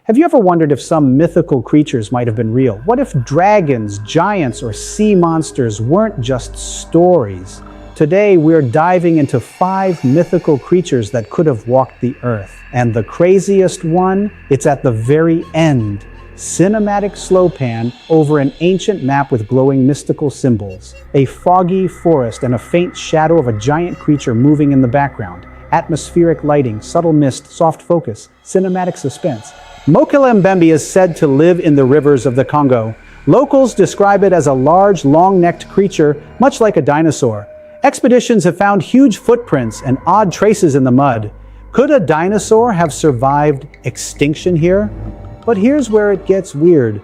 Have you ever wondered if some mythical creatures might have been real? What if dragons, giants, or sea monsters weren't just stories? Today, we're diving into 5 mythical creatures that could have walked the earth. And the craziest one, it's at the very end. Cinematic slow pan over an ancient map with glowing mystical symbols. A foggy forest and a faint shadow of a giant creature moving in the background. Atmospheric lighting, subtle mist, soft focus, cinematic suspense. Mokele Mbembe is said to live in the rivers of the Congo. Locals describe it as a large, long-necked creature, much like a dinosaur. Expeditions have found huge footprints and odd traces in the mud. Could a dinosaur have survived extinction here? But here's where it gets weird.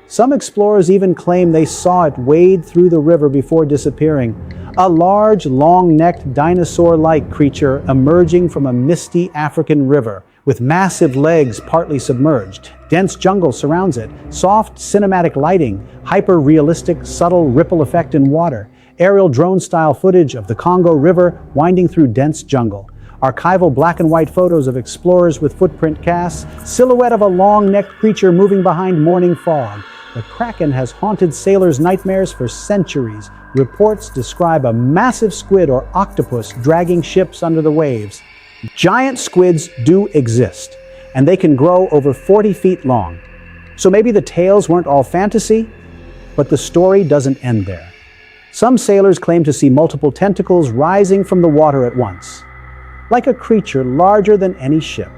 Some explorers even claim they saw it wade through the river before disappearing. A large, long-necked dinosaur-like creature emerging from a misty African river, with massive legs partly submerged. Dense jungle surrounds it. Soft, cinematic lighting, hyper-realistic, subtle ripple effect in water. Aerial drone-style footage of the Congo River winding through dense jungle. Archival black and white photos of explorers with footprint casts. Silhouette of a long-necked creature moving behind morning fog. The Kraken has haunted sailors' nightmares for centuries. Reports describe a massive squid or octopus dragging ships under the waves. Giant squids do exist, and they can grow over 40 feet long. So maybe the tales weren't all fantasy, but the story doesn't end there. Some sailors claim to see multiple tentacles rising from the water at once, like a creature larger than any ship.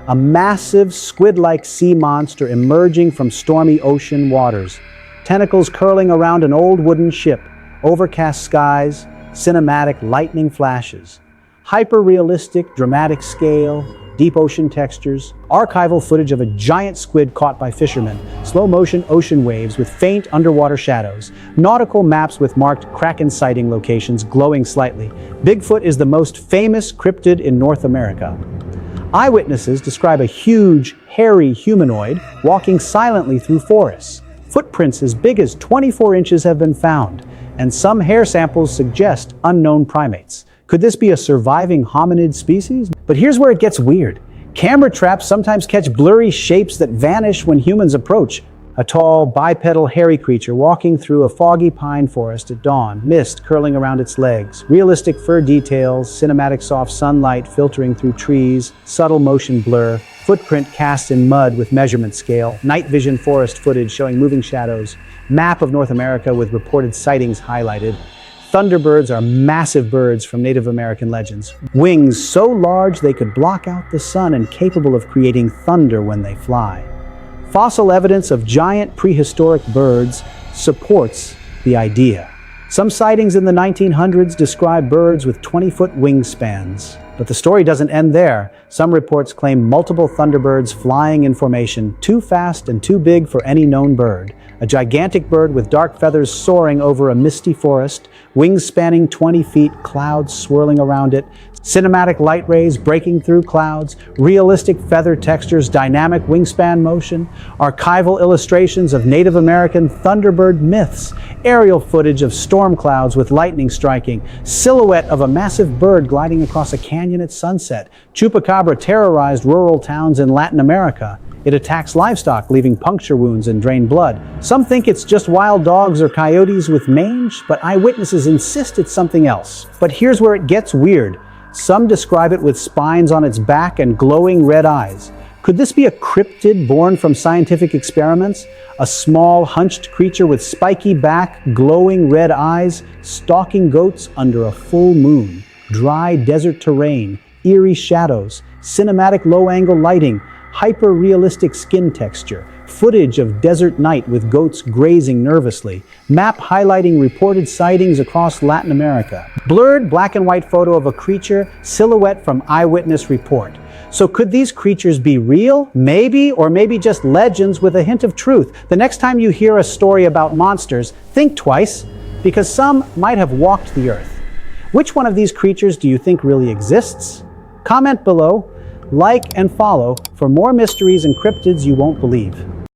A massive squid-like sea monster emerging from stormy ocean waters. Tentacles curling around an old wooden ship. Overcast skies, cinematic lightning flashes. Hyper-realistic, dramatic scale, deep ocean textures, archival footage of a giant squid caught by fishermen, slow-motion ocean waves with faint underwater shadows, nautical maps with marked Kraken sighting locations glowing slightly. Bigfoot is the most famous cryptid in North America. Eyewitnesses describe a huge, hairy humanoid walking silently through forests. Footprints as big as 24 inches have been found, and some hair samples suggest unknown primates. Could this be a surviving hominid species? But here's where it gets weird. Camera traps sometimes catch blurry shapes that vanish when humans approach. A tall, bipedal, hairy creature walking through a foggy pine forest at dawn, mist curling around its legs. Realistic fur details, cinematic soft sunlight filtering through trees, subtle motion blur, footprint cast in mud with measurement scale, night vision forest footage showing moving shadows, map of North America with reported sightings highlighted. Thunderbirds are massive birds from Native American legends. Wings so large they could block out the sun and capable of creating thunder when they fly. Fossil evidence of giant prehistoric birds supports the idea. Some sightings in the 1900s describe birds with 20-foot wingspans. But the story doesn't end there. Some reports claim multiple thunderbirds flying in formation, too fast and too big for any known bird. A gigantic bird with dark feathers soaring over a misty forest, wings spanning 20 feet, clouds swirling around it, cinematic light rays breaking through clouds, realistic feather textures, dynamic wingspan motion, archival illustrations of Native American thunderbird myths, aerial footage of storm clouds with lightning striking, silhouette of a massive bird gliding across a canyon at sunset. Chupacabra terrorized rural towns in Latin America. It attacks livestock, leaving puncture wounds and drained blood. Some think it's just wild dogs or coyotes with mange, but eyewitnesses insist it's something else. But here's where it gets weird. Some describe it with spines on its back and glowing red eyes. Could this be a cryptid born from scientific experiments? A small, hunched creature with spiky back, glowing red eyes, stalking goats under a full moon. Dry desert terrain, eerie shadows, cinematic low-angle lighting, hyper-realistic skin texture, footage of desert night with goats grazing nervously, map highlighting reported sightings across Latin America, blurred black and white photo of a creature, silhouette from eyewitness report. So could these creatures be real? Maybe, or maybe just legends with a hint of truth. The next time you hear a story about monsters, think twice, because some might have walked the earth. Which one of these creatures do you think really exists? Comment below. Like and follow for more mysteries and cryptids you won't believe.